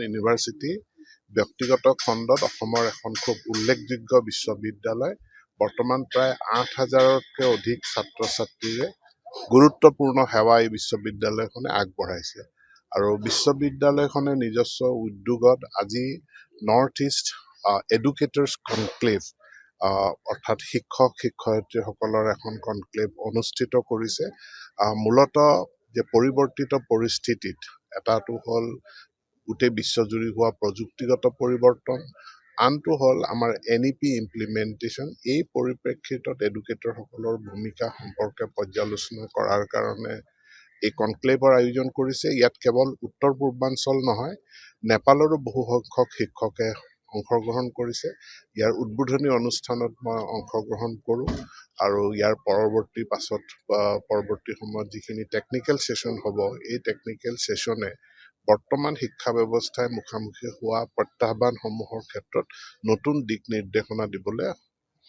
University ব্যক্তিগত খণ্ডত অসমৰ এখন খুব উল্লেখযোগ্য বিশ্ববিদ্যালয় বৰ্তমান প্ৰায় ৮,০০০তকৈ অধিক ছাত্ৰ ছাত্ৰীৰে গুৰুত্বপূৰ্ণ সেৱা এই বিশ্ববিদ্যালয়খনে আগবঢ়াইছে আৰু বিশ্ববিদ্যালয়খনে নিজস্ব উদ্যোগত আজি নৰ্থ ইষ্ট এডুকেটৰ্ছ কনক্লেভ অৰ্থাৎ শিক্ষক শিক্ষয়িত্ৰীসকলৰ এখন কনক্লেভ অনুষ্ঠিত কৰিছে। মূলতঃ যে পৰিৱৰ্তিত পৰিস্থিতিত এটাটো হ'ল গোটেই বিশ্বজুৰি হোৱা প্ৰযুক্তিগত পৰিৱৰ্তন, আনটো হ'ল আমাৰ NEP ইমপ্লিমেণ্টেশ্যন। এই পৰিপ্ৰেক্ষিতত এডুকেটৰসকলৰ ভূমিকা সম্পৰ্কে পৰ্যালোচনা কৰাৰ কাৰণে এই কনক্লেভৰ আয়োজন কৰিছে। ইয়াত কেৱল উত্তৰ পূৰ্বাঞ্চল নহয়, নেপালৰো বহু সংখ্যক শিক্ষকে অংশগ্ৰহণ কৰিছে। ইয়াৰ উদ্বোধনী অনুষ্ঠানত মই অংশগ্ৰহণ কৰোঁ আৰু ইয়াৰ পৰৱৰ্তী সময়ত যিখিনি টেকনিকেল ছেশ্যন হ'ব, এই টেকনিকেল ছেশ্যনে বৰ্তমান শিক্ষা ব্যৱস্থাই মুখামুখি হোৱা প্ৰত্যাহ্বানসমূহৰ ক্ষেত্ৰত নতুন দিক নিৰ্দেশনা দিবলৈ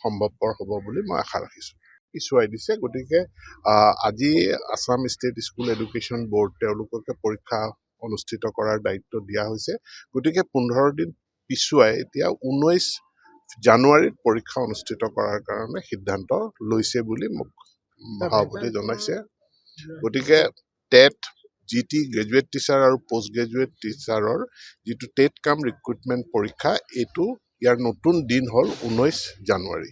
সম্ভৱপৰ হ'ব বুলি মই আশা ৰাখিছোঁ। পিছুৱাই দিছে, গতিকে আজি Assam state school education board তেওঁলোককে পৰীক্ষা অনুষ্ঠিত কৰাৰ দায়িত্ব দিয়া হৈছে। গতিকে 15 দিন পিছুৱাই এতিয়া 19 জানুৱাৰীত পৰীক্ষা অনুষ্ঠিত কৰাৰ কাৰণে সিদ্ধান্ত লৈছে বুলি মোক সভাপতি জনাইছে। গতিকে টেট, GT গ্ৰেজুৱেট টিচাৰ আৰু পষ্ট গ্ৰেজুৱেট টিচাৰৰ যিটো টেট কাম ৰিক্ৰুটমেণ্ট পৰীক্ষা, এইটো ইয়াৰ নতুন দিন হ'ল 19 জানুৱাৰী।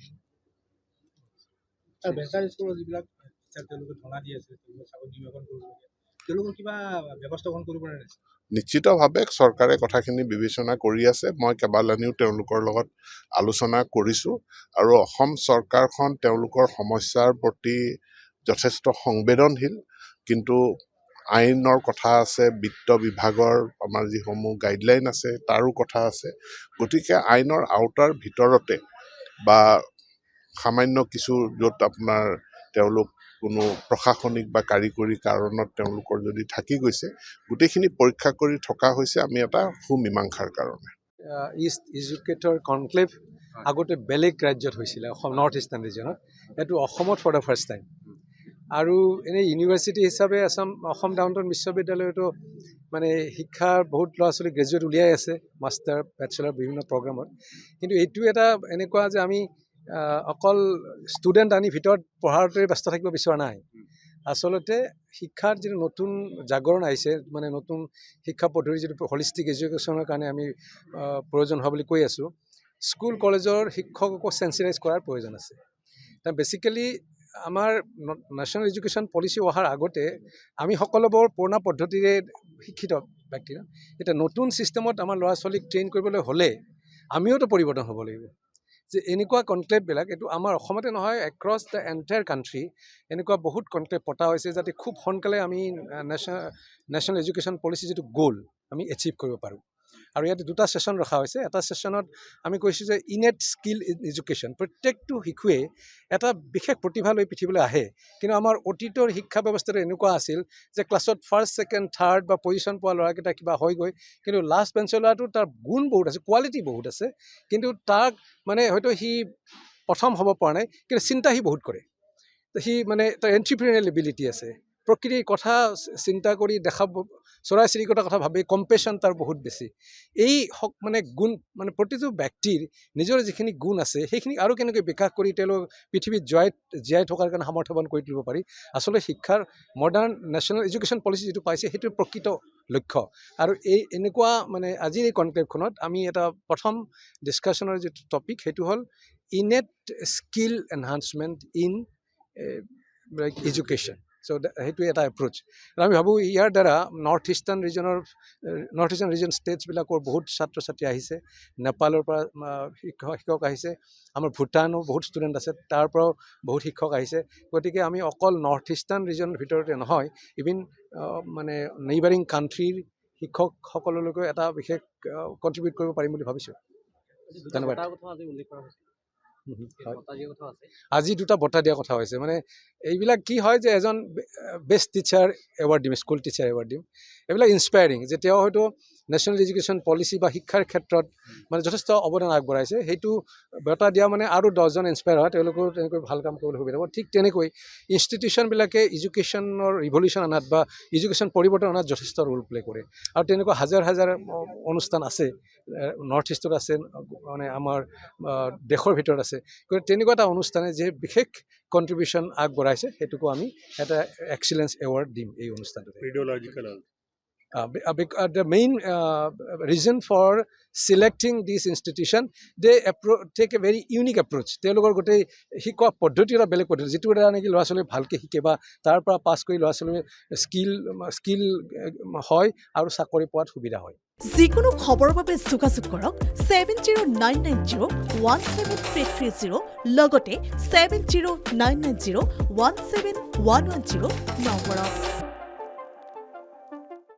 নিশ্চিতভাৱে চৰকাৰে কথাখিনি বিবেচনা কৰি আছে। মই কেইবালানিও তেওঁলোকৰ লগত আলোচনা কৰিছোঁ আৰু অসম চৰকাৰখন তেওঁলোকৰ সমস্যাৰ প্ৰতি যথেষ্ট সংবেদনশীল, কিন্তু আইনৰ কথা আছে, বিত্ত বিভাগৰ আমাৰ যিসমূহ গাইডলাইন আছে তাৰো কথা আছে। গতিকে আইনৰ আওতাৰ ভিতৰতে বা সামান্য কিছু য'ত আপোনাৰ তেওঁলোক কোনো প্ৰশাসনিক বা কাৰিকৰী কাৰণত তেওঁলোকৰ যদি থাকি গৈছে, গোটেইখিনি পৰীক্ষা কৰি থকা হৈছে আমি এটা সুমীমাংসাৰ কাৰণে। ইষ্ট এডুকেটৰ কনক্লেভ আগতে বেলেগ ৰাজ্যত হৈছিলে, অসম নৰ্থ ইষ্টাৰ্ণ ৰিজনত, এইটো অসমত ফৰ দ্য ফাৰ্ষ্ট টাইম। আৰু এনেই ইউনিভাৰ্চিটি হিচাপে অসম ডাউনটাউন বিশ্ববিদ্যালয়তো মানে শিক্ষাৰ বহুত ল'ৰা ছোৱালী গ্ৰেজুৱেট উলিয়াই আছে, মাষ্টাৰ বেচেলাৰ বিভিন্ন প্ৰগ্ৰামত। কিন্তু এইটো এটা এনেকুৱা যে আমি অকল ষ্টুডেণ্ট আনি ভিতৰত পঢ়াটোৱে ব্যস্ত থাকিব বিচৰা নাই। আচলতে শিক্ষাৰ যিটো নতুন জাগৰণ আহিছে, মানে নতুন শিক্ষা পদ্ধতিৰ যিটো হলিষ্টিক এডুকেশ্যনৰ কাৰণে আমি প্ৰয়োজন হোৱা বুলি কৈ আছোঁ, স্কুল কলেজৰ শিক্ষককো চেঞ্চিটাইজ কৰাৰ প্ৰয়োজন আছে। বেচিকেলি আমাৰ নেশ্যনেল এডুকেশ্যন পলিচি অহাৰ আগতে আমি সকলোবোৰ পুৰণা পদ্ধতিৰে শিক্ষিত ব্যক্তি। এতিয়া নতুন ছিষ্টেমত আমাৰ ল'ৰা ছোৱালীক ট্ৰেইন কৰিবলৈ হ'লে আমিওতো পৰিৱৰ্তন হ'ব লাগিব। যে এনেকুৱা কনক্লেভবিলাক, এইটো আমাৰ অসমতে নহয়, এক্ৰছ দ্য এণ্টায়াৰ কাণ্ট্ৰি এনেকুৱা বহুত কনক্লেভ পতা হৈছে যাতে খুব সোনকালে আমি নেশ্যনেল এডুকেশ্যন পলিচি যিটো গ'ল আমি এচিভ কৰিব পাৰোঁ। আৰু ইয়াতে দুটা ছেশ্যন ৰখা হৈছে। এটা ছেশ্যনত আমি কৈছোঁ যে ইনেট স্কিল এডুকেশ্যন, প্ৰত্যেকটো শিশুৱে এটা বিশেষ প্ৰতিভা লৈ পৃথিৱীলৈ আহে, কিন্তু আমাৰ অতীতৰ শিক্ষা ব্যৱস্থাটো এনেকুৱা আছিল যে ক্লাছত ফাৰ্ষ্ট ছেকেণ্ড থাৰ্ড বা পজিশ্যন পোৱা ল'ৰাকেইটা কিবা হৈ গৈ, কিন্তু লাষ্ট বেঞ্চৰ ল'ৰাটো তাৰ গুণ বহুত আছে, কোৱালিটি বহুত আছে, কিন্তু তাক মানে হয়তো সি প্ৰথম হ'ব পৰা নাই, কিন্তু চিন্তা সি বহুত কৰে। সি মানে তাৰ এণ্ট্ৰিপ্ৰিনিয়েল এবিলিটি আছে, প্ৰকৃতিৰ কথা চিন্তা কৰি দেখাব, চৰাই চিৰিকটাৰ কথা ভাবি কম্পেশ্যন তাৰ বহুত বেছি। এই মানে গুণ, মানে প্ৰতিটো ব্যক্তিৰ নিজৰ যিখিনি গুণ আছে সেইখিনি আৰু কেনেকৈ বিকাশ কৰি তেওঁলোক পৃথিৱীত জীয়াই থকাৰ কাৰণে সামৰ্থ্যৱান কৰি তুলিব পাৰি। আচলতে শিক্ষাৰ মডাৰ্ণ নেশ্যনেল এডুকেশ্যন পলিচি যিটো পাইছে সেইটোৰ প্ৰকৃত লক্ষ্য। আৰু এনেকুৱা মানে আজিৰ এই কনক্লেভখনত আমি এটা প্ৰথম ডিছকাশ্যনৰ যিটো টপিক সেইটো হ'ল innate skill enhancement in education. So' সেইটোৱে এটা এপ্ৰ'চ। আমি ভাবোঁ ইয়াৰ দ্বাৰা নৰ্থ ইষ্টাৰ্ণ ৰিজন ষ্টেটছবিলাকৰ বহুত ছাত্ৰ ছাত্ৰী আহিছে, নেপালৰ পৰা শিক্ষক আহিছে, আমাৰ ভূটানো বহুত ষ্টুডেণ্ট আছে, তাৰ পৰাও বহুত শিক্ষক আহিছে। গতিকে আমি অকল নৰ্থ ইষ্টাৰ্ণ ৰিজনৰ ভিতৰতে নহয়, ইভিন মানে নেইবাৰিং কাণ্ট্ৰিৰ শিক্ষকসকললৈকে এটা বিশেষ কণ্ট্ৰিবিউট কৰিব পাৰিম বুলি ভাবিছোঁ। ধন্যবাদ। আজি 2টা বঁটা দিয়া কথা হৈছে মানে এইবিলাক কি হয় যে এজন বেষ্ট টিচাৰ এৱাৰ্ড দিম স্কুল টিচাৰ এৱাৰ্ড দিম এইবিলাক ইনস্পায়াৰিং যে তেওঁ হয়তো নেশ্যনেল এডুকেশ্যন পলিচি বা শিক্ষাৰ ক্ষেত্ৰত মানে যথেষ্ট অৱদান আগবঢ়াইছে সেইটো বঁটা দিয়া মানে আৰু 10জন ইনস্পায়াৰ হয় তেওঁলোকেও তেনেকৈ ভাল কাম কৰিবলৈ সুবিধা হ'ব ঠিক তেনেকৈ ইনষ্টিটিউশ্যনবিলাকে এডুকেশ্যনৰ ৰিভলিউশ্যন অনাত বা এডুকেশ্যন পৰিৱৰ্তন অনাত যথেষ্ট ৰোল প্লে কৰে আৰু তেনেকুৱা হাজাৰ হাজাৰ অনুষ্ঠান আছে নৰ্থ ইষ্টত আছে মানে আমাৰ দেশৰ ভিতৰত আছে গতিকে তেনেকুৱা এটা অনুষ্ঠানে যে বিশেষ কণ্ট্ৰিবিউশ্যন আগবঢ়াইছে সেইটোকো আমি এটা এক্সিলেঞ্চ এৱাৰ্ড দিম এই অনুষ্ঠানটোতে the main reason for selecting this institution they take a very unique approach তেওঁলোকৰ গোটেই শিকোৱা পদ্ধতি এটা বেলেগ পদ্ধতি যিটো এটা নেকি ল'ৰা ছোৱালীয়ে ভালকৈ শিকে বা তাৰ পৰা পাছ কৰি ল'ৰা ছোৱালীয়ে স্কিল হয় আৰু চাকৰি পোৱাত সুবিধা হয় যিকোনো খবৰৰ বাবে যোগাযোগ কৰক 7099017330 লগতে 7099017110 নম্বৰত